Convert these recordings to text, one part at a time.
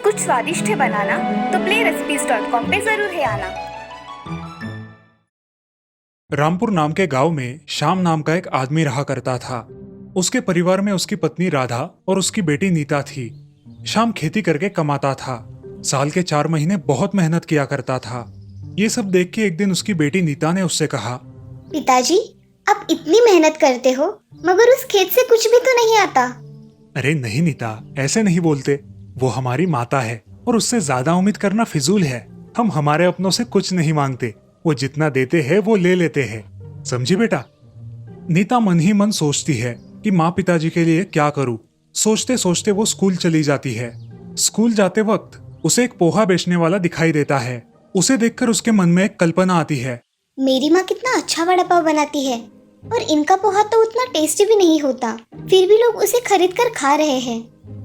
कुछ स्वादिष्ट है बनाना तो playrecipes.com पे जरूर है आना। रामपुर नाम के गांव में श्याम नाम का एक आदमी रहा करता था। उसके परिवार में उसकी पत्नी राधा और उसकी बेटी नीता थी। श्याम खेती करके कमाता था। साल के 4 महीने बहुत मेहनत किया करता था। ये सब देख के एक दिन उसकी बेटी नीता ने उससे कहा, पिताजी, आप इतनी मेहनत करते हो मगर उस खेत से कुछ भी तो नहीं आता। अरे नहीं नीता, ऐसे नहीं बोलते। वो हमारी माता है और उससे ज्यादा उम्मीद करना फिजूल है। हम हमारे अपनों से कुछ नहीं मांगते। वो जितना देते हैं वो ले लेते हैं। समझी बेटा? नीता मन ही मन सोचती है कि माँ पिताजी के लिए क्या करूँ। सोचते सोचते वो स्कूल चली जाती है। स्कूल जाते वक्त उसे एक पोहा बेचने वाला दिखाई देता है। उसे देखकर उसके मन में एक कल्पना आती है, मेरी माँ कितना अच्छा वड़ा पाव बनाती है और इनका पोहा तो उतना टेस्टी भी नहीं होता, फिर भी लोग उसे खरीद कर खा रहे हैं।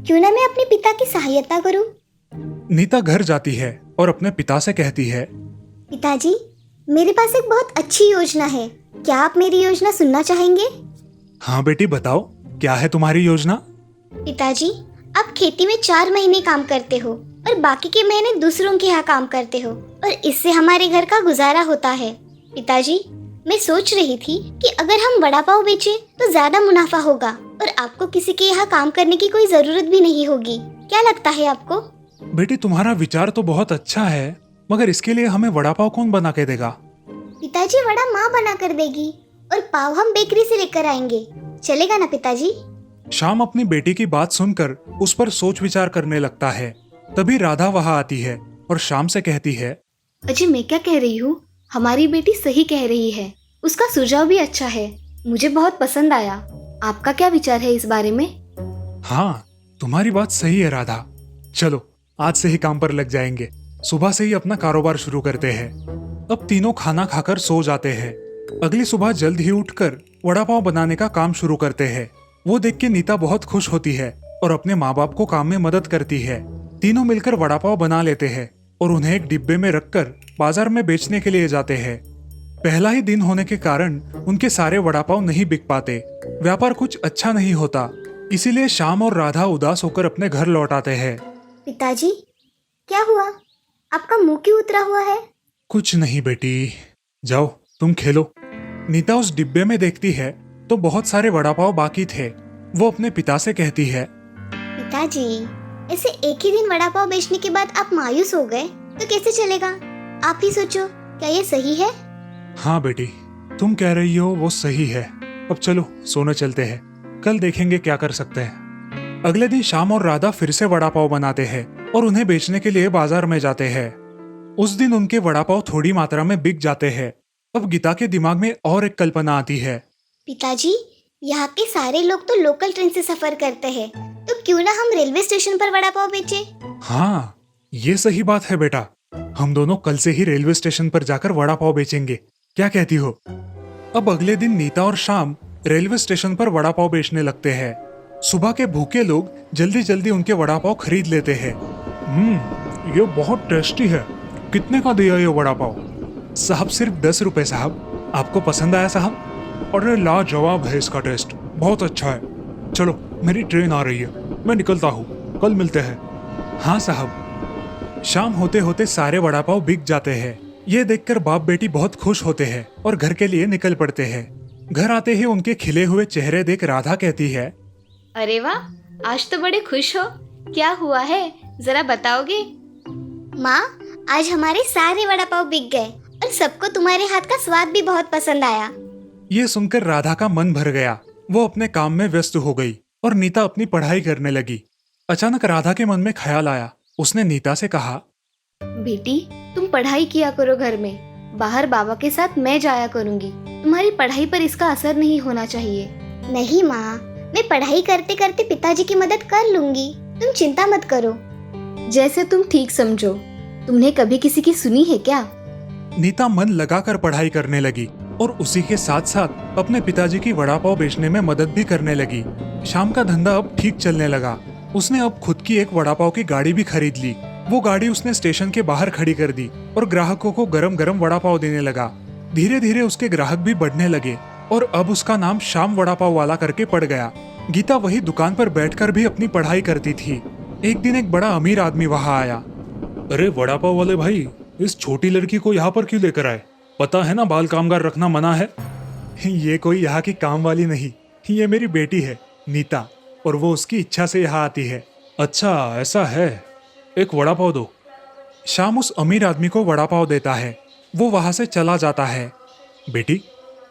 क्यों ना मैं अपने पिता की सहायता करूं? नीता घर जाती है और अपने पिता से कहती है, पिताजी, मेरे पास एक बहुत अच्छी योजना है। क्या आप मेरी योजना सुनना चाहेंगे? हाँ बेटी बताओ, क्या है तुम्हारी योजना? पिताजी, आप खेती में 4 महीने काम करते हो और बाकी के महीने दूसरों के यहाँ काम करते हो और इससे हमारे घर का गुजारा होता है। पिताजी, मैं सोच रही थी कि अगर हम वड़ा पाव बेचें तो ज्यादा मुनाफा होगा और आपको किसी के यहाँ काम करने की कोई जरूरत भी नहीं होगी। क्या लगता है आपको? बेटी तुम्हारा विचार तो बहुत अच्छा है, मगर इसके लिए हमें वड़ा पाव कौन बना के देगा? पिताजी, वड़ा माँ बना कर देगी और पाव हम बेकरी से लेकर आएंगे। चलेगा ना पिताजी? श्याम अपनी बेटी की बात सुनकर उस पर सोच विचार करने लगता है। तभी राधा वहाँ आती है और श्याम से कहती है, अजय, मैं क्या कह रही हूँ, हमारी बेटी सही कह रही है। उसका सुझाव भी अच्छा है, मुझे बहुत पसंद आया। आपका क्या विचार है इस बारे में? हाँ, तुम्हारी बात सही है राधा। चलो आज से ही काम पर लग जाएंगे। सुबह से ही अपना कारोबार शुरू करते हैं। अब तीनों खाना खाकर सो जाते हैं। अगली सुबह जल्द ही उठकर वड़ा पाव बनाने का काम शुरू करते हैं। वो देख के नीता बहुत खुश होती है और अपने माँ बाप को काम में मदद करती है। तीनों मिलकर वड़ा पाव बना लेते हैं और उन्हें एक डिब्बे में रखकर बाजार में बेचने के लिए जाते हैं। पहला ही दिन होने के कारण उनके सारे वड़ा पाव नहीं बिक पाते। व्यापार कुछ अच्छा नहीं होता। इसीलिए श्याम और राधा उदास होकर अपने घर लौट आते हैं। पिताजी, क्या हुआ? आपका मुंह क्यों उतरा हुआ है? कुछ नहीं बेटी, जाओ तुम खेलो। नीता उस डिब्बे में देखती है तो बहुत सारे वड़ा पाव बाकी थे। वो अपने पिता से कहती है, पिताजी, ऐसे एक ही दिन वड़ा पाव बेचने के बाद आप मायूस हो गए तो कैसे चलेगा? आप ही सोचो, क्या ये सही है? हाँ बेटी, तुम कह रही हो वो सही है। अब चलो सोने चलते हैं, कल देखेंगे क्या कर सकते हैं। अगले दिन श्याम और राधा फिर से वड़ा पाव बनाते हैं और उन्हें बेचने के लिए बाजार में जाते हैं। उस दिन उनके वड़ा पाव थोड़ी मात्रा में बिक जाते हैं। अब गीता के दिमाग में और एक कल्पना आती है। पिताजी, यहाँ के सारे लोग तो लोकल ट्रेन से सफर करते हैं, तो क्यों ना हम रेलवे स्टेशन पर वड़ा पाव बेचे? हाँ, ये सही बात है बेटा। हम दोनों कल से ही रेलवे स्टेशन पर जाकर वड़ा पाव बेचेंगे। क्या कहती हो? अब अगले दिन नीता और श्याम रेलवे स्टेशन पर वड़ा पाव बेचने लगते हैं। सुबह के भूखे लोग जल्दी जल्दी उनके वड़ा पाव खरीद लेते हैं। ये बहुत टेस्टी है। कितने का दिया ये वड़ा पाव? साहब सिर्फ 10 रुपए साहब। आपको पसंद आया साहब? अरे लाजवाब है इसका टेस्ट, बहुत अच्छा है। चलो मेरी ट्रेन आ रही है, मैं निकलता हूँ, कल मिलते हैं। हाँ साहब। शाम होते होते सारे वड़ा पाव बिक जाते हैं। ये देखकर बाप बेटी बहुत खुश होते हैं और घर के लिए निकल पड़ते हैं। घर आते ही उनके खिले हुए चेहरे देख राधा कहती है, अरे वाह, आज तो बड़े खुश हो। क्या हुआ है, जरा बताओगे? माँ, आज हमारे सारे वड़ा पाव बिक गए और सबको तुम्हारे हाथ का स्वाद भी बहुत पसंद आया। ये सुनकर राधा का मन भर गया। वो अपने काम में व्यस्त हो गई और नीता अपनी पढ़ाई करने लगी। अचानक राधा के मन में ख्याल आया। उसने नीता से कहा, बेटी, तुम पढ़ाई किया करो घर में, बाहर बाबा के साथ मैं जाया करूंगी। तुम्हारी पढ़ाई पर इसका असर नहीं होना चाहिए। नहीं माँ, मैं पढ़ाई करते करते पिताजी की मदद कर लूंगी, तुम चिंता मत करो। जैसे तुम ठीक समझो। तुमने कभी किसी की सुनी है क्या? नीता मन लगाकर पढ़ाई करने लगी और उसी के साथ साथ अपने पिताजी की वड़ा पाव बेचने में मदद भी करने लगी। शाम का धंधा अब ठीक चलने लगा। उसने अब खुद की एक वड़ा पाव की गाड़ी भी खरीद ली। वो गाड़ी उसने स्टेशन के बाहर खड़ी कर दी और ग्राहकों को गरम गरम वड़ा पाव देने लगा। धीरे धीरे उसके ग्राहक भी बढ़ने लगे और अब उसका नाम श्याम वड़ा पाव वाला करके पड़ गया। गीता वही दुकान पर बैठकर भी अपनी पढ़ाई करती थी। एक दिन एक बड़ा अमीर आदमी वहां आया। अरे वड़ा पाव वाले भाई, इस छोटी लड़की को यहाँ पर क्यों लेकर आए? पता है ना बाल कामगार रखना मना है। ये कोई यहाँ की काम वाली नहीं, ये मेरी बेटी है नीता, और वो उसकी इच्छा से यहाँ आती है। अच्छा ऐसा है, एक वड़ा पाव दो। श्याम उस अमीर आदमी को वड़ा पाव देता है। वो वहां से चला जाता है। बेटी,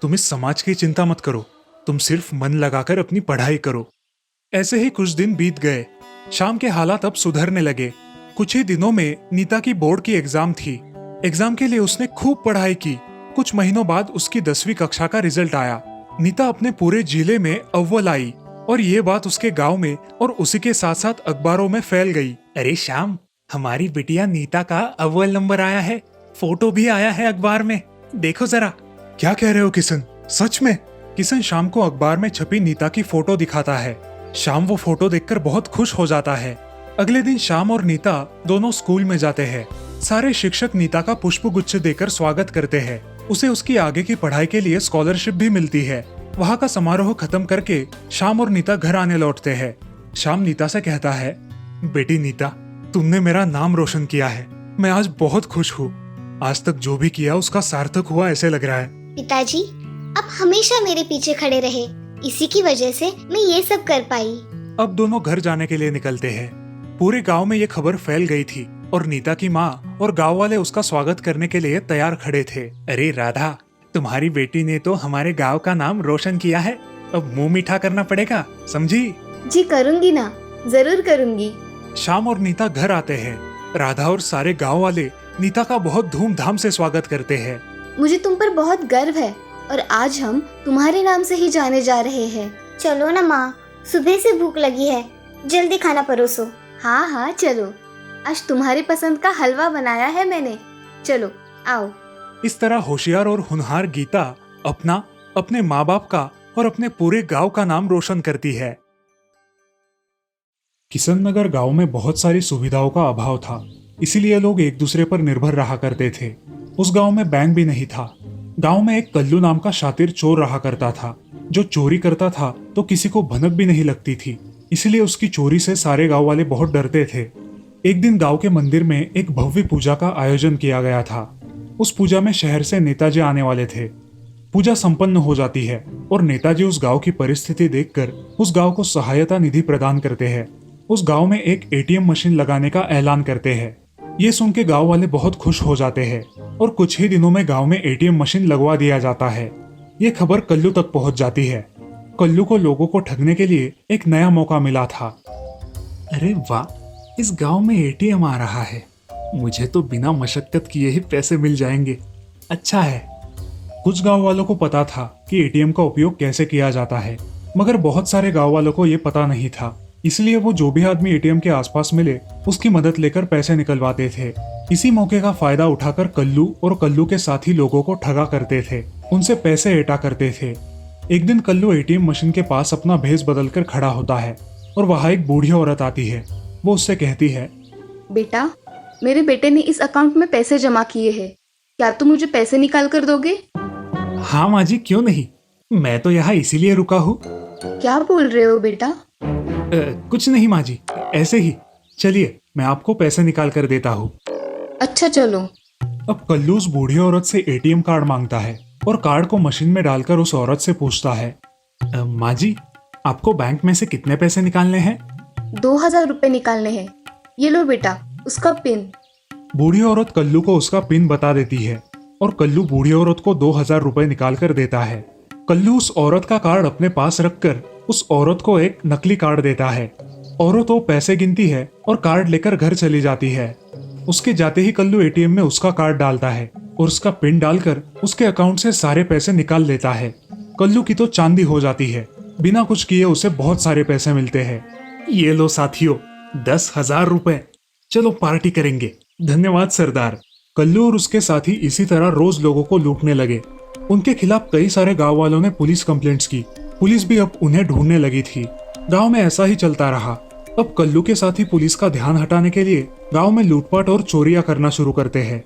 तुम इस समाज की चिंता मत करो, तुम सिर्फ मन लगाकर अपनी पढ़ाई करो। ऐसे ही कुछ दिन बीत गए। श्याम के हालात अब सुधरने लगे। कुछ ही दिनों में नीता की बोर्ड की एग्जाम थी। एग्जाम के लिए उसने खूब पढ़ाई की। कुछ महीनों बाद उसकी 10वीं कक्षा का रिजल्ट आया। नीता अपने पूरे जिले में अव्वल आई और ये बात उसके गांव में और उसी के साथ साथ अखबारों में फैल गई। अरे श्याम, हमारी बिटिया नीता का अव्वल नंबर आया है, फोटो भी आया है अखबार में, देखो जरा। क्या कह रहे हो किशन, सच में? किशन श्याम को अखबार में छपी नीता की फोटो दिखाता है। श्याम वो फोटो देखकर बहुत खुश हो जाता है। अगले दिन श्याम और नीता दोनों स्कूल में जाते हैं। सारे शिक्षक नीता का पुष्पगुच्छ देकर स्वागत करते हैं। उसे उसकी आगे की पढ़ाई के लिए स्कॉलरशिप भी मिलती है। वहाँ का समारोह खत्म करके श्याम और नीता घर आने लौटते हैं। श्याम नीता से कहता है, बेटी नीता, तुमने मेरा नाम रोशन किया है, मैं आज बहुत खुश हूँ। आज तक जो भी किया उसका सार्थक हुआ ऐसे लग रहा है। पिताजी, आप हमेशा मेरे पीछे खड़े रहे, इसी की वजह से मैं ये सब कर पाई। अब दोनों घर जाने के लिए निकलते हैं। पूरे गांव में ये खबर फैल गई थी और नीता की माँ और गांव वाले उसका स्वागत करने के लिए तैयार खड़े थे। अरे राधा, तुम्हारी बेटी ने तो हमारे गांव का नाम रोशन किया है, अब मुंह मीठा करना पड़ेगा, समझी? जी करूंगी ना, जरूर करूंगी। श्याम और नीता घर आते हैं। राधा और सारे गांव वाले नीता का बहुत धूमधाम से स्वागत करते हैं। मुझे तुम पर बहुत गर्व है और आज हम तुम्हारे नाम से ही जाने जा रहे हैं। चलो ना माँ, सुबह से भूख लगी है, जल्दी खाना परोसो। हाँ हाँ चलो, आज तुम्हारी पसंद का हलवा बनाया है मैंने, चलो आओ। इस तरह होशियार और होनहार गीता अपना, अपने माँ बाप का और अपने पूरे गांव का नाम रोशन करती है। किशन नगर गांव में बहुत सारी सुविधाओं का अभाव था, इसीलिए लोग एक दूसरे पर निर्भर रहा करते थे। उस गांव में बैंक भी नहीं था। गांव में एक कल्लू नाम का शातिर चोर रहा करता था। जो चोरी करता था तो किसी को भनक भी नहीं लगती थी, इसलिए उसकी चोरी से सारे गांव वाले बहुत डरते थे। एक दिन गांव के मंदिर में एक भव्य पूजा का आयोजन किया गया था। उस पूजा में शहर से नेताजी आने वाले थे। पूजा संपन्न हो जाती है और नेताजी उस गांव की परिस्थिति देखकर उस गांव को सहायता निधि प्रदान करते हैं। उस गांव में एक एटीएम मशीन लगाने का ऐलान करते हैं। ये सुन के गांव वाले बहुत खुश हो जाते हैं और कुछ ही दिनों में गांव में एटीएम मशीन लगवा दिया जाता है। ये खबर कल्लू तक पहुंच जाती है। कल्लू को लोगों को ठगने के लिए एक नया मौका मिला था। अरे वाह, इस गांव में एटीएम आ रहा है, मुझे तो बिना मशक्कत किए ही पैसे मिल जाएंगे, अच्छा है। कुछ गांव वालों को पता था कि एटीएम का उपयोग कैसे किया जाता है, मगर बहुत सारे गांव वालों को ये पता नहीं था। इसलिए वो जो भी आदमी एटीएम के आसपास मिले उसकी मदद लेकर पैसे निकलवाते थे। इसी मौके का फायदा उठाकर कल्लू और कल्लू के साथी लोगों को ठगा करते थे, उनसे पैसे ऐंठा करते थे। एक दिन कल्लू एटीएम मशीन के पास अपना भेष बदलकर खड़ा होता है और वहाँ एक बूढ़ी औरत आती है। वो उससे कहती है, बेटा, मेरे बेटे ने इस अकाउंट में पैसे जमा किए हैं, क्या तुम मुझे पैसे निकाल कर दोगे? हाँ माँ जी, क्यों नहीं, मैं तो यहाँ इसीलिए रुका हूँ। क्या बोल रहे हो बेटा? कुछ नहीं माँ जी, ऐसे ही। चलिए मैं आपको पैसे निकाल कर देता हूँ। अच्छा चलो। अब कल्लू उस बूढ़ी औरत से एटीएम कार्ड मांगता है और कार्ड को मशीन में डालकर उस औरत से पूछता है, माँ जी, आपको बैंक में से कितने पैसे निकालने हैं? 2000 रुपए निकालने हैं, ये लो बेटा उसका पिन। बूढ़ी औरत कल्लू को उसका पिन बता देती है और कल्लू बूढ़ी औरत को 2000 रुपए निकाल कर देता है। कल्लू उस औरत का कार्ड अपने पास रखकर उस औरत को एक नकली कार्ड देता है। औरत वो पैसे गिनती है और कार्ड लेकर घर चली जाती है। उसके जाते ही कल्लू एटीएम में उसका कार्ड डालता है और उसका पिन डालकर उसके अकाउंट से सारे पैसे निकाल लेता है। कल्लू की तो चांदी हो जाती है, बिना कुछ किए उसे बहुत सारे पैसे मिलते हैं। ये लो साथियों, 10,000 रुपए, चलो पार्टी करेंगे। धन्यवाद सरदार। कल्लू और उसके साथी इसी तरह रोज लोगों को लूटने लगे। उनके खिलाफ कई सारे गांव वालों ने पुलिस कंप्लेंट्स की। पुलिस भी अब उन्हें ढूंढने लगी थी। गांव में ऐसा ही चलता रहा। अब कल्लू के साथी पुलिस का ध्यान हटाने के लिए गांव में लूटपाट और चोरियां करना शुरू करते हैं।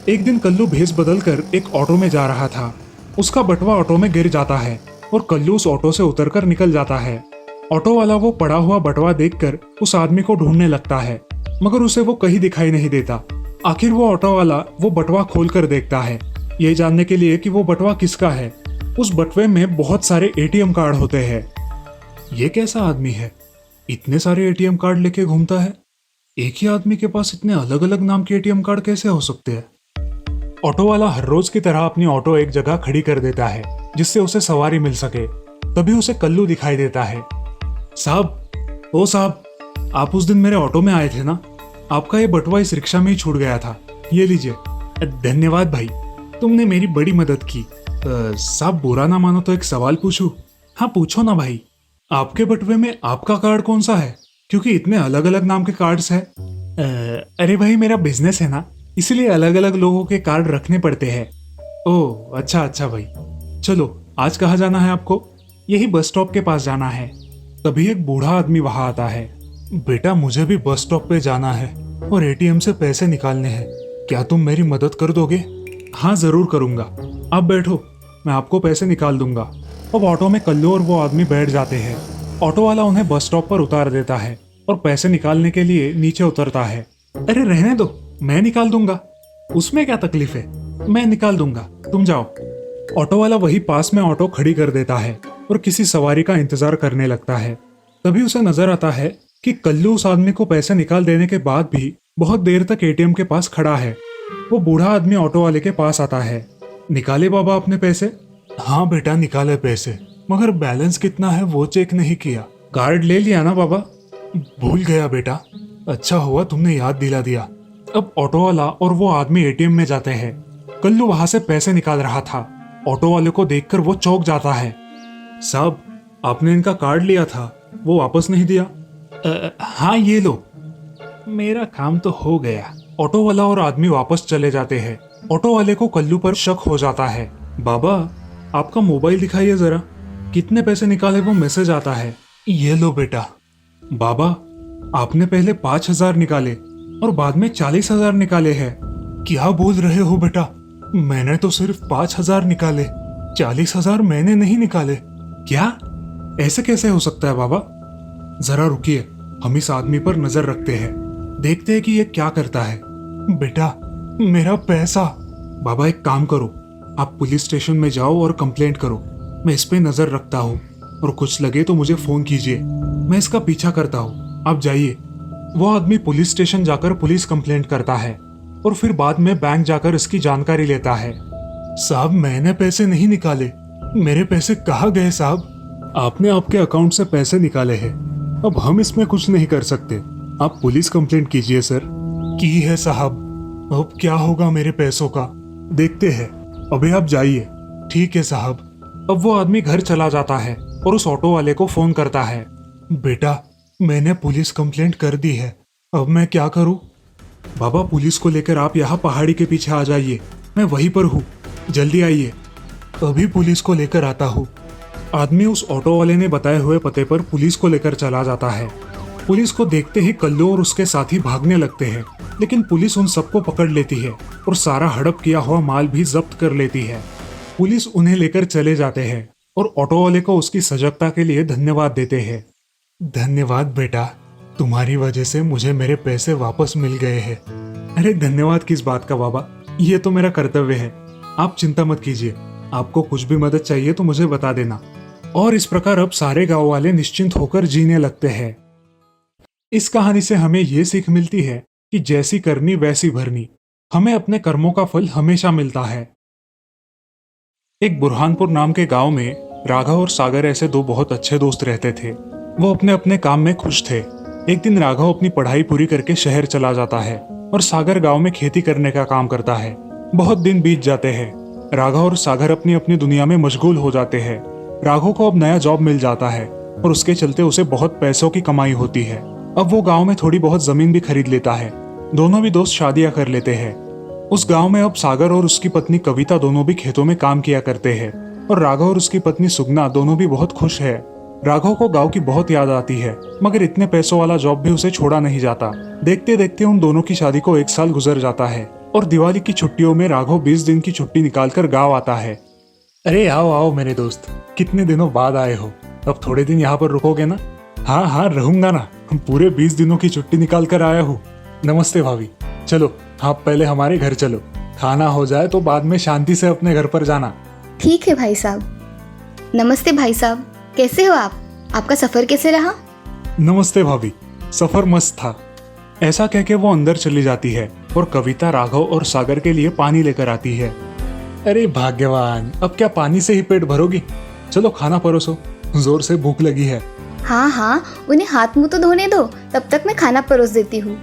एक दिन कल्लू भेष बदलकर एक ऑटो में जा रहा था उसका बटुआ ऑटो में गिर जाता है और कल्लू उस ऑटो से उतरकर निकल जाता है। ऑटो वाला वो पड़ा हुआ बटुआ देखकर उस आदमी को ढूंढने लगता है, मगर उसे वो कहीं दिखाई नहीं देता। आखिर वो ऑटो वाला वो बटुआ खोलकर देखता है, ये जानने के लिए कि वो बटुआ किसका है। उस बटुए में बहुत सारे एटीएम कार्ड होते हैं। ये कैसा आदमी है, इतने सारे एटीएम कार्ड लेके घूमता है? एक ही आदमी के पास इतने अलग अलग नाम के एटीएम कार्ड कैसे हो सकते हैं? ऑटो वाला हर रोज की तरह अपनी ऑटो एक जगह खड़ी कर देता है जिससे उसे सवारी मिल सके। तभी उसे कल्लू दिखाई देता है। साहब, ओ साहब, आप उस दिन मेरे ऑटो में आए थे ना? आपका ये बटुआ इस रिक्शा में ही छूट गया था, ये लीजिए। धन्यवाद भाई, तुमने मेरी बड़ी मदद की। साहब बुरा ना मानो तो एक सवाल पूछूं? हाँ पूछो ना भाई। आपके बटुए में आपका कार्ड कौन सा है, क्योंकि इतने अलग अलग नाम के कार्ड्स हैं? अरे भाई मेरा बिजनेस है ना, इसलिए अलग अलग लोगों के कार्ड रखने पड़ते हैं। ओह अच्छा अच्छा भाई, चलो आज कहाँ जाना है आपको? यही बस स्टॉप के पास जाना है। तभी एक बूढ़ा आदमी वहां आता है। बेटा मुझे भी बस स्टॉप पे जाना है और एटीएम से पैसे निकालने हैं, क्या तुम मेरी मदद कर दोगे? हाँ जरूर करूंगा, आप बैठो, मैं आपको पैसे निकाल दूंगा। अब ऑटो में कल्लू और वो आदमी बैठ जाते हैं। ऑटो वाला उन्हें बस स्टॉप पर उतार देता है और पैसे निकालने के लिए नीचे उतरता है। अरे रहने दो, मैं निकाल दूंगा, उसमें क्या तकलीफ है, मैं निकाल दूंगा, तुम जाओ। ऑटो वाला वही पास में ऑटो खड़ी कर देता है और किसी सवारी का इंतजार करने लगता है। तभी उसे नजर आता है कि कल्लू उस आदमी को पैसे निकाल देने के बाद भी बहुत देर तक एटीएम के पास खड़ा है। वो बूढ़ा आदमी ऑटो वाले के पास आता है। निकाले बाबा अपने पैसे? हाँ बेटा निकाले पैसे, मगर बैलेंस कितना है वो चेक नहीं किया। कार्ड ले लिया ना बाबा? भूल गया बेटा, अच्छा हुआ तुमने याद दिला दिया। अब ऑटो वाला और वो आदमी एटीएम में जाते हैं। कल्लू वहां से पैसे निकाल रहा था। ऑटो वाले को देखकर वो चौंक जाता है। साहब आपने इनका कार्ड लिया था, वो वापस नहीं दिया? हाँ ये लो। मेरा काम तो हो गया। ऑटो वाला और आदमी वापस चले जाते हैं। ऑटो वाले को कल्लू पर शक हो जाता है। बाबा आपका मोबाइल दिखाइए जरा, कितने पैसे निकाले वो मैसेज आता है। ये लो बेटा। बाबा आपने पहले 5,000 निकाले और बाद में 40,000 निकाले हैं, क्या बोल रहे हो बेटा? मैंने तो सिर्फ 5,000 निकाले, 40,000 मैंने नहीं निकाले। क्या, ऐसे कैसे हो सकता है बाबा? जरा रुकिए, हम इस आदमी पर नजर रखते हैं, देखते हैं कि ये क्या करता है। बेटा मेरा पैसा। बाबा एक काम करो, आप पुलिस स्टेशन में जाओ और कंप्लेंट करो, मैं इस पे नजर रखता हूँ और कुछ लगे तो मुझे फोन कीजिए, मैं इसका पीछा करता हूँ, आप जाइए। वो आदमी पुलिस स्टेशन जाकर पुलिस कंप्लेंट करता है और फिर बाद में बैंक जाकर इसकी जानकारी लेता है। साहब मैंने पैसे नहीं निकाले, मेरे पैसे कहाँ गए साहब? आपने आपके अकाउंट से पैसे निकाले हैं, अब हम इसमें कुछ नहीं कर सकते, आप पुलिस कंप्लेंट कीजिए सर। की है साहब, अब क्या होगा मेरे पैसों का, देखते हैं, अभी आप जाइए। ठीक है साहब। अब वो आदमी घर चला जाता है और उस ऑटो वाले को फोन करता है। बेटा मैंने पुलिस कंप्लेंट कर दी है, अब मैं क्या करूं? बाबा पुलिस को लेकर आप यहाँ पहाड़ी के पीछे आ जाइए, मैं वहीं पर हूँ, जल्दी आइए। अभी पुलिस को लेकर आता हूँ। आदमी उस ऑटो वाले ने बताए हुए पते पर पुलिस को लेकर चला जाता है। पुलिस को देखते ही कल्लू और उसके साथी भागने लगते हैं, लेकिन पुलिस उन सबको पकड़ लेती है और सारा हड़प किया हुआ माल भी जब्त कर लेती है। पुलिस उन्हें लेकर चले जाते हैं और ऑटो वाले को उसकी सजगता के लिए धन्यवाद देते हैं। धन्यवाद बेटा, तुम्हारी वजह से मुझे मेरे पैसे वापस मिल गए हैं। अरे धन्यवाद किस बात का बाबा, ये तो मेरा कर्तव्य है, आप चिंता मत कीजिए, आपको कुछ भी मदद चाहिए तो मुझे बता देना। और इस प्रकार अब सारे गांव वाले निश्चिंत होकर जीने लगते हैं। इस कहानी से हमें ये सीख मिलती है कि जैसी करनी वैसी भरनी, हमें अपने कर्मों का फल हमेशा मिलता है। एक बुरहानपुर नाम के गांव में राघव और सागर ऐसे दो बहुत अच्छे दोस्त रहते थे। वो अपने अपने काम में खुश थे। एक दिन राघव अपनी पढ़ाई पूरी करके शहर चला जाता है और सागर गांव में खेती करने का काम करता है। बहुत दिन बीत जाते हैं। राघव और सागर अपनी अपनी दुनिया में मशगूल हो जाते हैं। राघव को अब नया जॉब मिल जाता है और उसके चलते उसे बहुत पैसों की कमाई होती है। अब वो गांव में थोड़ी बहुत जमीन भी खरीद लेता है। दोनों भी दोस्त शादियां कर लेते हैं। उस गांव में अब सागर और उसकी पत्नी कविता दोनों भी खेतों में काम किया करते हैं और राघव और उसकी पत्नी सुगना दोनों भी बहुत खुश है। राघव को गांव की बहुत याद आती है, मगर इतने पैसों वाला जॉब भी उसे छोड़ा नहीं जाता। देखते देखते उन दोनों की शादी को 1 साल गुजर जाता है और दिवाली की छुट्टियों में राघव 20 दिन की छुट्टी निकालकर गाँव आता है। अरे आओ आओ मेरे दोस्त, कितने दिनों बाद आए हो। अब थोड़े दिन यहाँ पर रुकोगे ना? हाँ हाँ रहूंगा ना, पूरे 20 दिनों की छुट्टी निकाल कर आया हूँ। नमस्ते भाभी। चलो आप पहले हमारे घर चलो, खाना हो जाए तो बाद में शांति से अपने घर पर जाना। ठीक है भाई साहब। नमस्ते भाई साहब, कैसे हो आप? आपका सफर कैसे रहा? नमस्ते भाभी, सफर मस्त था। ऐसा कह के वो अंदर चली जाती है और कविता राघव और सागर के लिए पानी लेकर आती है। अरे भाग्यवान, अब क्या पानी से ही पेट भरोगी? चलो खाना परोसो, जोर से भूख लगी है। हाँ हाँ, उन्हें हाथ मुंह तो धोने दो, तब तक मैं खाना परोस देती हूँ।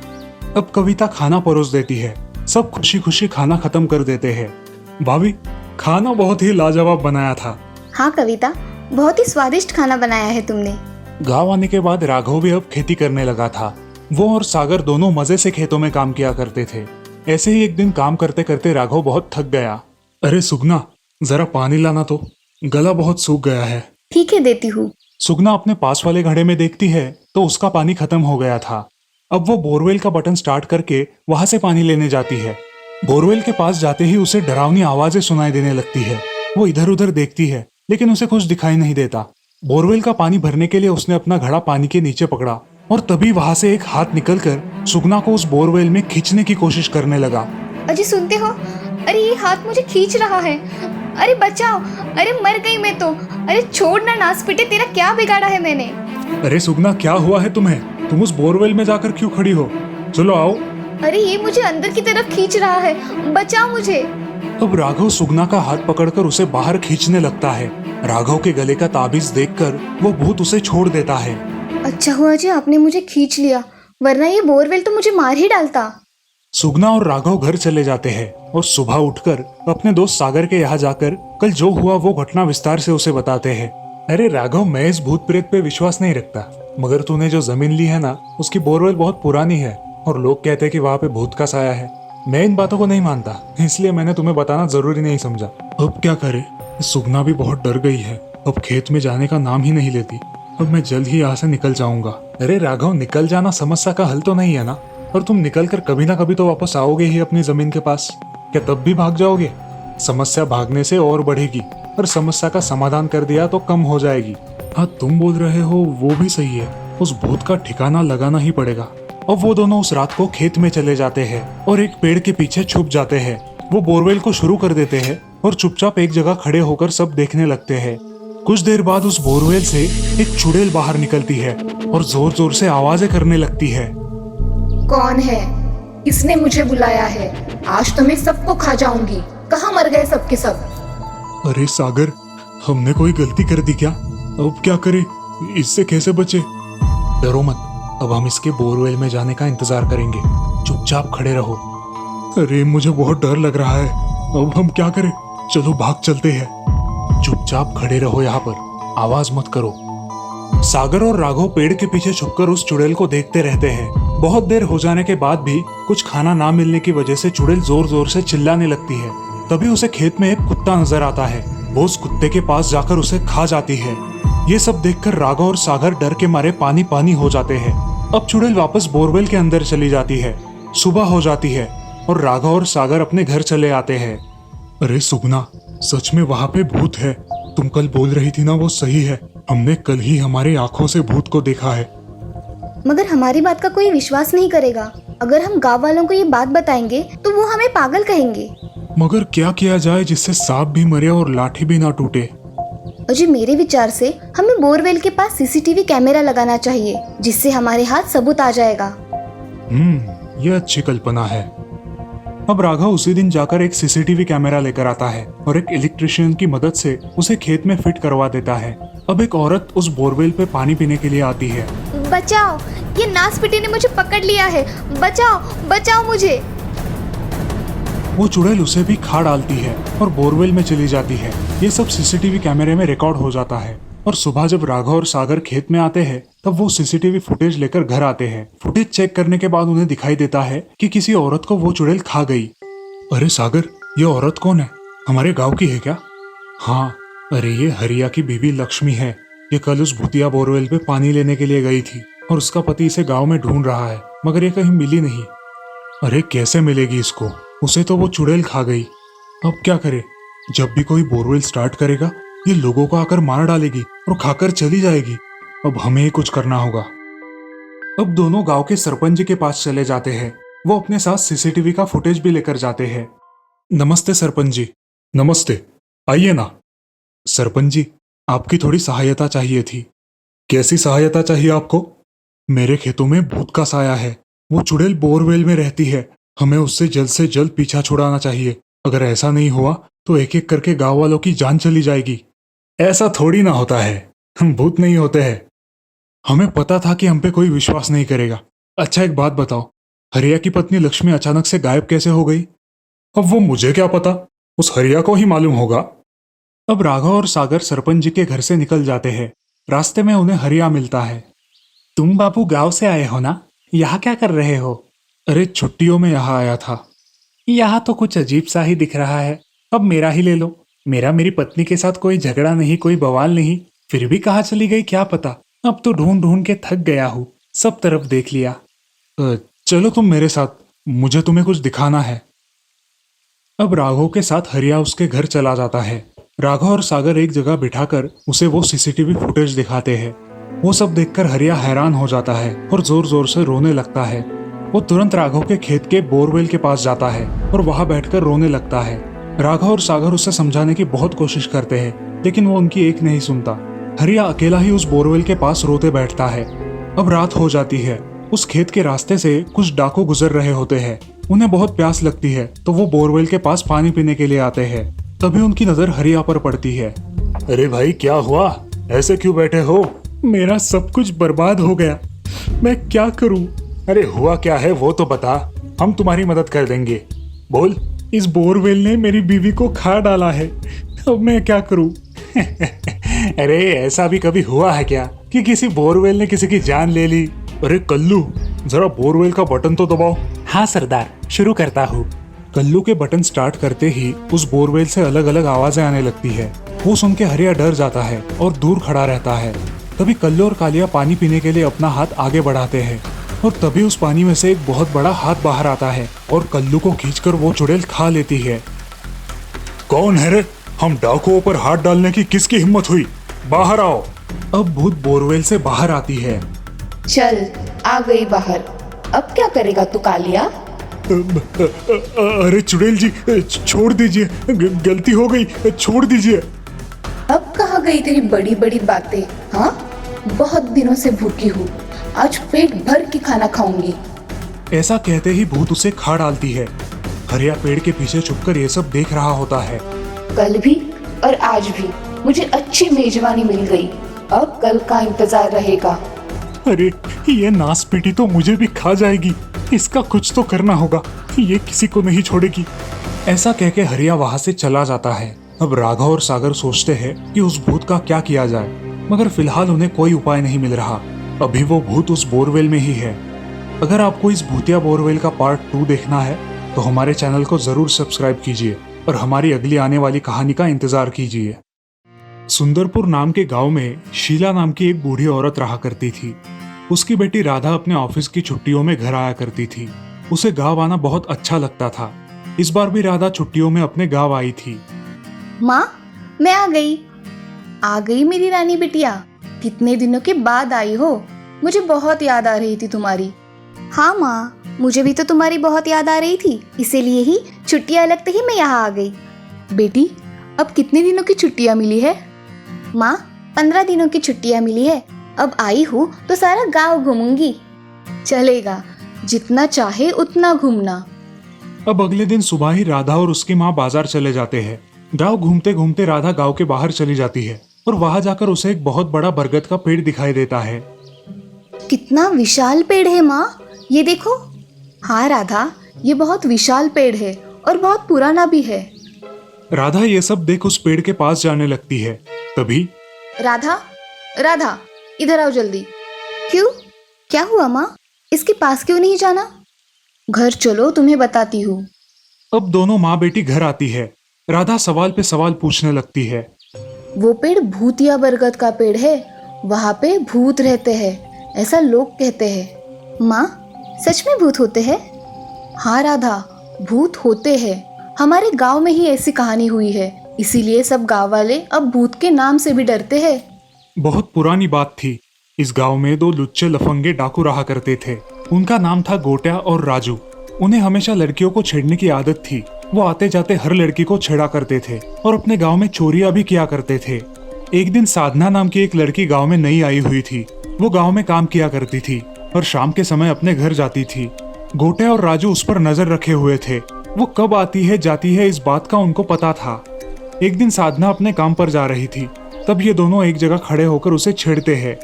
अब कविता खाना परोस देती है। सब खुशी खुशी खाना खत्म कर देते हैं। भाभी, खाना बहुत ही लाजवाब बनाया था। हाँ कविता, बहुत ही स्वादिष्ट खाना बनाया है तुमने। गांव आने के बाद राघव भी अब खेती करने लगा था। वो और सागर दोनों मजे से खेतों में काम किया करते थे। ऐसे ही एक दिन काम करते करते राघव बहुत थक गया। अरे सुगना, जरा पानी लाना तो, गला बहुत सूख गया है। ठीक है, देती हूँ। सुगना अपने पास वाले घड़े में देखती है तो उसका पानी खत्म हो गया था। अब वो बोरवेल का बटन स्टार्ट करके वहां से पानी लेने जाती है। बोरवेल के पास जाते ही उसे डरावनी आवाजें सुनाई देने लगती है। वो इधर उधर देखती है लेकिन उसे कुछ दिखाई नहीं देता। बोरवेल का पानी भरने के लिए उसने अपना घड़ा पानी के नीचे पकड़ा और तभी वहां से एक हाथ निकलकर सुगना को उस बोरवेल में खींचने की कोशिश करने लगा। अजी सुनते हो? अरे ये हाथ मुझे खींच रहा है। अरे बचाओ, अरे मर गई मैं तो। अरे छोड़ ना नासपिटे, तेरा क्या बिगाड़ा है मैंने? अरे सुगना, क्या हुआ है तुम्हें? तुम उस बोरवेल में जाकर क्यों खड़ी हो? चलो आओ। अरे ये मुझे अंदर की तरफ खींच रहा है, बचाओ मुझे। अब राघव सुगना का हाथ पकड़कर उसे बाहर खींचने लगता है। राघव के गले का ताबीज देखकर वो भूत उसे छोड़ देता है। अच्छा हुआ जी आपने मुझे खींच लिया, वरना ये बोरवेल तो मुझे मार ही डालता। सुगना और राघव घर चले जाते हैं और सुबह उठकर अपने दोस्त सागर के यहाँ जाकर कल जो हुआ वो घटना विस्तार से उसे बताते हैं। अरे राघव, मैं इस भूत प्रेत पे विश्वास नहीं रखता, मगर तूने जो जमीन ली है ना, उसकी बोरवेल बहुत पुरानी है और लोग कहते हैं कि वहाँ पे भूत का साया है। मैं इन बातों को नहीं मानता, इसलिए मैंने तुम्हें बताना जरूरी नहीं समझा। अब क्या करे, सुगना भी बहुत डर गई है। अब खेत में जाने का नाम ही नहीं लेती। अब मैं जल्द ही यहाँ से निकल जाऊंगा। अरे राघव, निकल जाना समस्या का हल तो नहीं है ना, और तुम निकल कर कभी ना कभी तो वापस आओगे ही अपनी जमीन के पास। क्या तब भी भाग जाओगे? समस्या भागने से और बढ़ेगी, और समस्या का समाधान कर दिया तो कम हो जाएगी। हाँ, तुम बोल रहे हो वो भी सही है, उस भूत का ठिकाना लगाना ही पड़ेगा। अब वो दोनों उस रात को खेत में चले जाते हैं और एक पेड़ के पीछे छुप जाते हैं। वो बोरवेल को शुरू कर देते हैं और चुपचाप एक जगह खड़े होकर सब देखने लगते हैं। कुछ देर बाद उस बोरवेल से एक चुड़ैल बाहर निकलती है और जोर जोर से आवाजें करने लगती है। कौन है? किसने मुझे बुलाया है? आज तो मैं सबको खा जाऊंगी। कहाँ मर गए सबके सब? अरे सागर, हमने कोई गलती कर दी क्या? अब क्या करें? इससे कैसे बचे? डरो मत, अब हम इसके बोरवेल में जाने का इंतजार करेंगे। चुपचाप खड़े रहो। अरे मुझे बहुत डर लग रहा है, अब हम क्या करें? चलो भाग चलते हैं। चुपचाप खड़े रहो यहाँ पर, आवाज मत करो। सागर और राघव पेड़ के पीछे छुपकर उस चुड़ैल को देखते रहते हैं। बहुत देर हो जाने के बाद भी कुछ खाना ना मिलने की वजह से चुड़ैल जोर जोर से चिल्लाने लगती है। तभी उसे खेत में एक कुत्ता नजर आता है। वो उस कुत्ते के पास जाकर उसे खा जाती है। ये सब देखकर राघव और सागर डर के मारे पानी पानी हो जाते हैं। अब चुड़ैल वापस बोरवेल के अंदर चली जाती है। सुबह हो जाती है और राघव और सागर अपने घर चले आते हैं। अरे सुगना, सच में वहाँ पे भूत है। तुम कल बोल रही थी ना, वो सही है। हमने कल ही हमारी आंखों से भूत को देखा है। मगर हमारी बात का कोई विश्वास नहीं करेगा। अगर हम गांव वालों को ये बात बताएंगे तो वो हमें पागल कहेंगे। मगर क्या किया जाए जिससे सांप भी मरे और लाठी भी ना टूटे? अजी मेरे विचार से हमें बोरवेल के पास सीसीटीवी कैमरा लगाना चाहिए, जिससे हमारे हाथ सबूत आ जाएगा। ये अच्छी कल्पना है। अब राघव उसी दिन जाकर एक सीसीटीवी कैमरा लेकर आता है और एक इलेक्ट्रिशियन की मदद से उसे खेत में फिट करवा देता है। अब एक औरत उस बोरवेल पे पानी पीने के लिए आती है। बचाओ, ये नासपिटी ने मुझे पकड़ लिया है, बचाओ बचाओ मुझे। वो चुड़ैल उसे भी खा डालती है और बोरवेल में चली जाती है। ये सब सीसीटीवी कैमरे में रिकॉर्ड हो जाता है और सुबह जब राघव और सागर खेत में आते हैं तब वो सीसीटीवी फुटेज लेकर घर आते हैं। फुटेज चेक करने के बाद उन्हें दिखाई देता है कि किसी औरत को वो चुड़ैल खा गई। अरे सागर, ये औरत कौन है? हमारे गांव की है क्या? हाँ, अरे ये हरिया की बीवी लक्ष्मी है। ये कल उस भूतिया बोरवेल पे पानी लेने के लिए गई थी और उसका पति इसे गाँव में ढूंढ रहा है, मगर ये कहीं मिली नहीं। अरे कैसे मिलेगी इसको? उसे तो वो चुड़ैल खा गई। अब क्या करे? जब भी कोई बोरवेल स्टार्ट करेगा ये लोगों को आकर मार डालेगी और खाकर चली जाएगी। अब हमें ही कुछ करना होगा। अब दोनों गांव के सरपंच जी के पास चले जाते हैं। वो अपने साथ सीसीटीवी का फुटेज भी लेकर जाते हैं। नमस्ते सरपंच जी। नमस्ते, आइए ना। सरपंच जी, आपकी थोड़ी सहायता चाहिए थी। कैसी सहायता चाहिए आपको? मेरे खेतों में भूत का साया है। वो चुड़ैल बोरवेल में रहती है। हमें उससे जल्द पीछा छुड़ाना चाहिए। अगर ऐसा नहीं हुआ तो एक एक करके गांव वालों की जान चली जाएगी। ऐसा थोड़ी ना होता है, हम भूत नहीं होते हैं। हमें पता था कि हम पे कोई विश्वास नहीं करेगा। अच्छा एक बात बताओ, हरिया की पत्नी लक्ष्मी अचानक से गायब कैसे हो गई? अब वो मुझे क्या पता, उस हरिया को ही मालूम होगा। अब राघव और सागर सरपंच जी के घर से निकल जाते हैं। रास्ते में उन्हें हरिया मिलता है। तुम बाबू गांव से आए हो ना, यहाँ क्या कर रहे हो? अरे छुट्टियों में यहाँ आया था। यहाँ तो कुछ अजीब सा ही दिख रहा है। अब मेरा ही ले लो। मेरा मेरी पत्नी के साथ कोई झगड़ा नहीं, कोई बवाल नहीं, फिर भी कहाँ चली गई क्या पता। अब तो ढूंढ ढूंढ के थक गया हूँ, सब तरफ देख लिया। चलो तुम मेरे साथ, मुझे तुम्हें कुछ दिखाना है। अब राघव के साथ हरिया उसके घर चला जाता है। राघव और सागर एक जगह बिठाकर उसे वो सीसीटीवी फुटेज दिखाते हैं। वो सब देखकर हरिया हैरान हो जाता है और जोर जोर से रोने लगता है। वो तुरंत राघव के खेत के बोरवेल के पास जाता है और वहां बैठकर रोने लगता है। राघव और सागर उसे समझाने की बहुत कोशिश करते हैं, लेकिन वो उनकी एक नहीं सुनता। हरिया अकेला ही उस बोरवेल के पास रोते बैठता है। अब रात हो जाती है। उस खेत के रास्ते से कुछ डाकू गुजर रहे होते हैं। उन्हें बहुत प्यास लगती है तो वो बोरवेल के पास पानी पीने के लिए आते हैं। तभी उनकी नजर हरिया पर पड़ती है। अरे भाई क्या हुआ, ऐसे क्यों बैठे हो? मेरा सब कुछ बर्बाद हो गया, मैं क्या करूं? अरे हुआ क्या है वो तो बता, हम तुम्हारी मदद कर देंगे। बोल। इस बोरवेल ने मेरी बीवी को खा डाला है, अब मैं क्या करूं? अरे ऐसा भी कभी हुआ है क्या कि किसी बोरवेल ने किसी की जान ले ली? अरे कल्लू, जरा बोरवेल का बटन तो दबाओ। हाँ सरदार, शुरू करता हूँ। कल्लू के बटन स्टार्ट करते ही उस बोरवेल से अलग अलग आवाजें आने लगती है। वो सुन के हरिया डर जाता है और दूर खड़ा रहता है। तभी कल्लू और कालिया पानी पीने के लिए अपना हाथ आगे बढ़ाते हैं और तभी उस पानी में से एक बहुत बड़ा हाथ बाहर आता है और कल्लू को खींचकर वो चुड़ैल खा लेती है। कौन है रे? हम डाकुओं पर हाथ डालने की किसकी हिम्मत हुई? बाहर आओ। अब भूत बोरवेल से बाहर आती है। चल आ गई बाहर, अब क्या करेगा तू कालिया? अरे चुड़ैल जी छोड़ दीजिए, गलती हो गई, छोड़ दीजिए। अब कहाँ गई तेरी बड़ी बड़ी बातें? हाँ, बहुत दिनों से भूखी हूँ, आज पेट भर के खाना खाऊंगी। ऐसा कहते ही भूत उसे खा डालती है। हरिया पेड़ के पीछे छुपकर ये सब देख रहा होता है। कल भी और आज भी मुझे अच्छी मेजबानी मिल गई, अब कल का इंतजार रहेगा। अरे ये नासपीटी तो मुझे भी खा जाएगी, इसका कुछ तो करना होगा, ये किसी को नहीं छोड़ेगी। ऐसा कह के हरिया वहां से चला जाता है। अब राघव और सागर सोचते हैं कि उस भूत का क्या किया जाए, मगर फिलहाल उन्हें कोई उपाय नहीं मिल रहा। अभी वो भूत उस बोरवेल में ही है। अगर आपको इस भूतिया बोरवेल का पार्ट 2 देखना है तो हमारे चैनल को जरूर सब्सक्राइब कीजिए और हमारी अगली आने वाली कहानी का इंतजार कीजिए। सुंदरपुर नाम के गांव में शीला नाम की एक बूढ़ी औरत रहा करती थी। उसकी बेटी राधा अपने ऑफिस की छुट्टियों में घर आया करती थी। उसे गांव आना बहुत अच्छा लगता था। इस बार भी राधा छुट्टियों में अपने गांव आई थी। माँ, मैं आ गई मेरी रानी बिटिया। कितने दिनों के बाद आई हो, मुझे बहुत याद आ रही थी तुम्हारी। हाँ माँ, मुझे भी तो तुम्हारी बहुत याद आ रही थी, इसीलिए ही छुट्टियाँ लगते ही मैं यहाँ आ गई। बेटी, अब कितने दिनों की छुट्टियाँ मिली है? माँ, 15 दिनों की छुट्टियाँ मिली है। अब आई हूँ तो सारा गांव घूमूंगी। चलेगा, जितना चाहे उतना घूमना। अब अगले दिन सुबह ही राधा और उसकी माँ बाजार चले जाते हैं। गांव घूमते घूमते राधा गांव के बाहर चली जाती है और वहां जाकर उसे एक बहुत बड़ा बरगद का पेड़ दिखाई देता है। कितना विशाल पेड़ है माँ, ये देखो। हाँ राधा, ये बहुत विशाल पेड़ है और बहुत पुराना भी है। राधा ये सब देख उस पेड़ के पास जाने लगती है। तभी राधा, इधर आओ जल्दी। क्यों, क्या हुआ माँ? इसके पास क्यों नहीं जाना? घर चलो, तुम्हें बताती हूँ। अब दोनों माँ बेटी घर आती है। राधा सवाल पे सवाल पूछने लगती है। वो पेड़ भूतिया बरगद का पेड़ है, वहाँ पे भूत रहते हैं, ऐसा लोग कहते हैं। माँ, सच में भूत होते हैं? हाँ राधा, भूत होते हैं। हमारे गांव में ही ऐसी कहानी हुई है, इसीलिए सब गांव वाले अब भूत के नाम से भी डरते हैं। बहुत पुरानी बात थी। इस गांव में दो लुच्चे लफंगे डाकू रहा करते थे। उनका नाम था गोट्या और राजू। उन्हें हमेशा लड़कियों को छेड़ने की आदत थी। वो आते जाते हर लड़की को छेड़ा करते थे और अपने गांव में चोरियां भी किया करते थे। एक दिन साधना नाम की एक लड़की गांव में नई आई हुई थी। वो गांव में काम किया करती थी और शाम के समय अपने घर जाती थी। गोट्या और राजू उस पर नजर रखे हुए थे। वो कब आती है जाती है इस बात का उनको पता था। एक दिन साधना अपने काम पर जा रही थी, तब ये दोनों एक जगह खड़े होकर उसे छेड़ते हैं।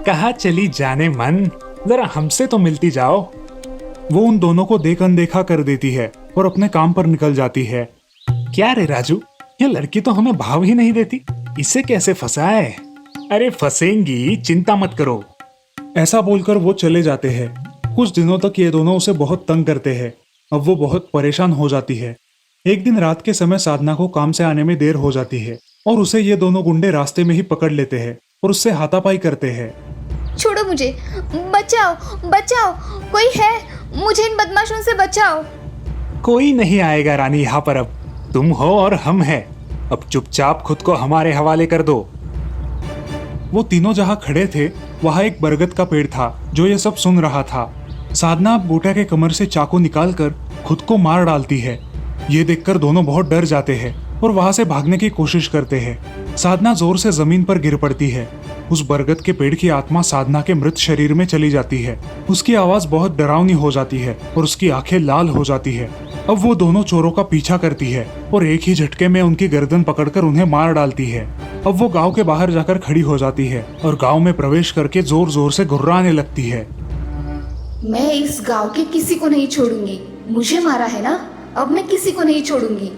कहाँ चली जाने मन, जरा हमसे तो मिलती जाओ। वो उन दोनों को देख अनदेखा कर देती है और अपने काम पर निकल जाती है। क्या रे राजू, ये लड़की तो हमें भाव ही नहीं देती, इसे कैसे फंसाए? अरे फंसेंगी, चिंता मत करो। ऐसा बोलकर वो चले जाते हैं। कुछ दिनों तक ये दोनों उसे बहुत तंग करते हैं। अब वो बहुत परेशान हो जाती है। एक दिन रात के समय साधना को काम से आने में देर हो जाती है और उसे ये दोनों गुंडे रास्ते में ही पकड़ लेते हैं और उससे हाथापाई करते हैं। छोड़ो मुझे, बचाओ बचाओ, कोई है, मुझे इन बदमाशों से बचाओ। कोई नहीं आएगा रानी यहाँ पर, अब तुम हो और हम हैं। अब चुपचाप खुद को हमारे हवाले कर दो। वो तीनों जहाँ खड़े थे वहाँ एक बरगद का पेड़ था जो ये सब सुन रहा था। साधना अब गोट्या के कमर से चाकू निकालकर खुद को मार डालती है। ये देखकर दोनों बहुत डर जाते हैं और वहां से भागने की कोशिश करते हैं। साधना जोर से जमीन पर गिर पड़ती है। उस बरगद के पेड़ की आत्मा साधना के मृत शरीर में चली जाती है। उसकी आवाज बहुत डरावनी हो जाती है और उसकी आंखें लाल हो जाती है। अब वो दोनों चोरों का पीछा करती है और एक ही झटके में उनकी गर्दन पकड़कर उन्हें मार डालती है। अब वो गांव के बाहर जाकर खड़ी हो जाती है और गांव में प्रवेश करके जोर जोर से गुर्राने लगती है। मैं इस गांव के किसी को नहीं छोड़ूंगी। मुझे मारा है ना, अब मैं किसी को नहीं छोड़ूंगी।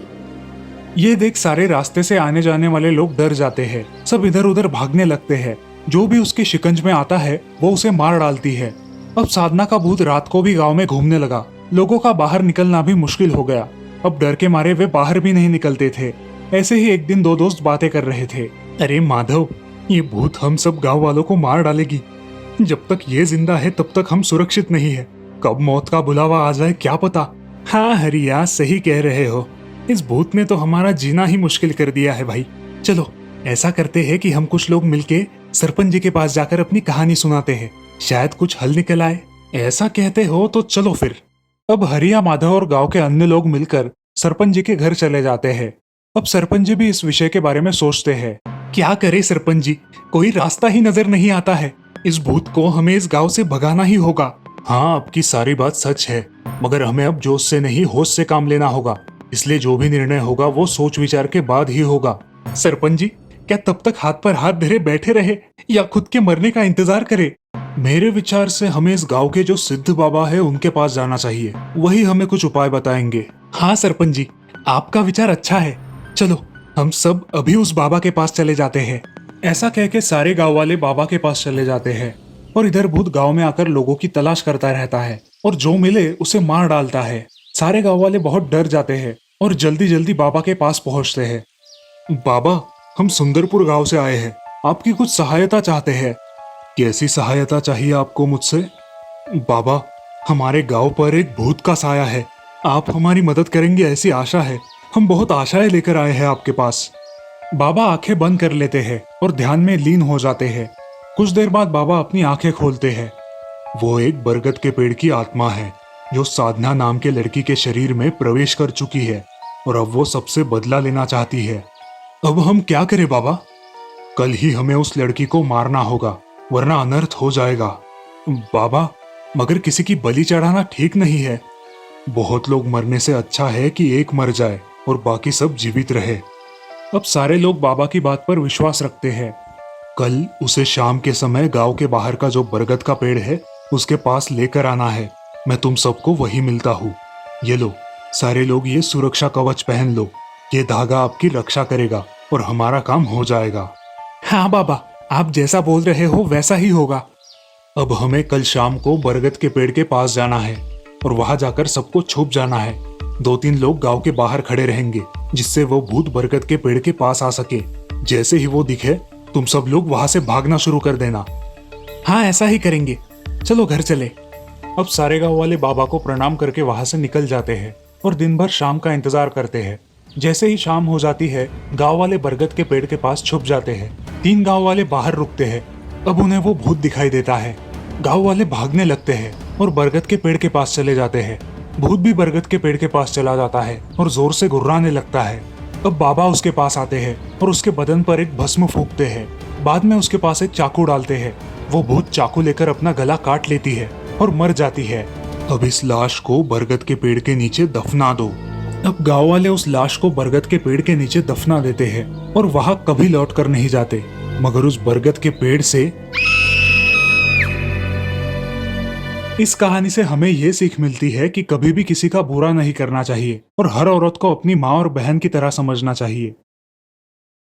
ये देख सारे रास्ते से आने जाने वाले लोग डर जाते हैं। सब इधर उधर भागने लगते हैं। जो भी उसके शिकंज में आता है वो उसे मार डालती है। अब साधना का भूत रात को भी गांव में घूमने लगा। लोगों का बाहर निकलना भी मुश्किल हो गया। अब डर के मारे वे बाहर भी नहीं निकलते थे। ऐसे ही एक दिन दो दोस्त बातें कर रहे थे। अरे माधव, ये भूत हम सब गाँव वालों को मार डालेगी। जब तक ये जिंदा है तब तक हम सुरक्षित नहीं है। कब मौत का बुलावा आ जाए क्या पता। हाँ हरिया, सही कह रहे हो। इस भूत ने तो हमारा जीना ही मुश्किल कर दिया है भाई। चलो ऐसा करते हैं कि हम कुछ लोग मिलके सरपंच जी के पास जाकर अपनी कहानी सुनाते हैं, शायद कुछ हल निकल आए। ऐसा कहते हो तो चलो फिर। अब हरिया, माधव और गांव के अन्य लोग मिलकर सरपंच जी के घर चले जाते हैं। अब सरपंच जी भी इस विषय के बारे में सोचते हैं। क्या करे सरपंच जी, कोई रास्ता ही नजर नहीं आता है। इस भूत को हमें इस गांव से भगाना ही होगा। हाँ, आपकी सारी बात सच है, मगर हमें अब जोश से नहीं होश से काम लेना होगा। इसलिए जो भी निर्णय होगा वो सोच विचार के बाद ही होगा। सरपंच जी, क्या तब तक हाथ पर हाथ धरे बैठे रहे या खुद के मरने का इंतजार करे? मेरे विचार से हमें इस गांव के जो सिद्ध बाबा है उनके पास जाना चाहिए। वही हमें कुछ उपाय बताएंगे। हाँ सरपंच जी, आपका विचार अच्छा है। चलो हम सब अभी उस बाबा के पास चले जाते हैं। ऐसा कह के सारे गांव वाले बाबा के पास चले जाते हैं और इधर भूत गांव में आकर लोगों की तलाश करता रहता है और जो मिले उसे मार डालता है। सारे गांव वाले बहुत डर जाते हैं और जल्दी जल्दी बाबा के पास पहुंचते हैं। बाबा, हम सुंदरपुर गांव से आए हैं, आपकी कुछ सहायता चाहते हैं। कैसी सहायता चाहिए आपको मुझसे? बाबा, हमारे गांव पर एक भूत का साया है, आप हमारी मदद करेंगे ऐसी आशा है। हम बहुत आशाएं लेकर आए हैं आपके पास। बाबा आंखें बंद कर लेते हैं और ध्यान में लीन हो जाते हैं। कुछ देर बाद बाबा अपनी आंखें खोलते हैं। वो एक बरगद के पेड़ की आत्मा है जो साधना नाम के लड़की के शरीर में प्रवेश कर चुकी है और अब वो सबसे बदला लेना चाहती है। अब हम क्या करें बाबा? कल ही हमें उस लड़की को मारना होगा वरना अनर्थ हो जाएगा। बाबा, मगर किसी की बलि चढ़ाना ठीक नहीं है। बहुत लोग मरने से अच्छा है कि एक मर जाए और बाकी सब जीवित रहे। अब सारे लोग बाबा की बात पर विश्वास रखते हैं। कल उसे शाम के समय गांव के बाहर का जो बरगद का पेड़ है उसके पास लेकर आना है। मैं तुम सबको वही मिलता हूँ। ये लो, सारे लोग ये सुरक्षा कवच पहन लो। ये धागा आपकी रक्षा करेगा और हमारा काम हो जाएगा। हाँ बाबा, आप जैसा बोल रहे हो वैसा ही होगा। अब हमें कल शाम को बरगद के पेड़ के पास जाना है और वहां जाकर सबको छुप जाना है। 2-3 लोग गांव के बाहर खड़े रहेंगे जिससे वो भूत बरगद के पेड़ के पास आ सके। जैसे ही वो दिखे तुम सब लोग वहां से भागना शुरू कर देना। हाँ, ऐसा ही करेंगे। चलो घर चले। अब सारे गांव वाले बाबा को प्रणाम करके वहां से निकल जाते हैं और दिन भर शाम का इंतजार करते हैं। जैसे ही शाम हो जाती है, गांव वाले बरगद के पेड़ के पास छुप जाते हैं। 3 गांव वाले बाहर रुकते हैं। अब उन्हें वो भूत दिखाई देता है। गांव वाले भागने लगते हैं और बरगद के पेड़ के पास चले जाते हैं। भूत भी बरगद के पेड़ के पास चला जाता है और जोर से गुर्राने लगता है। अब बाबा उसके पास आते हैं और उसके बदन पर एक भस्म फूंकते हैं। बाद में उसके पास एक चाकू डालते हैं। वो भूत चाकू लेकर अपना गला काट लेती है और मर जाती है। अब इस लाश को बरगद के पेड़ के नीचे दफना दो। अब गांव वाले उस लाश को बरगद के पेड़ के नीचे दफना देते हैं और वहां कभी लौट कर नहीं जाते। मगर उस बरगद के पेड़ से इस कहानी से हमें ये सीख मिलती है कि कभी भी किसी का बुरा नहीं करना चाहिए और हर औरत को अपनी माँ और बहन की तरह समझना चाहिए।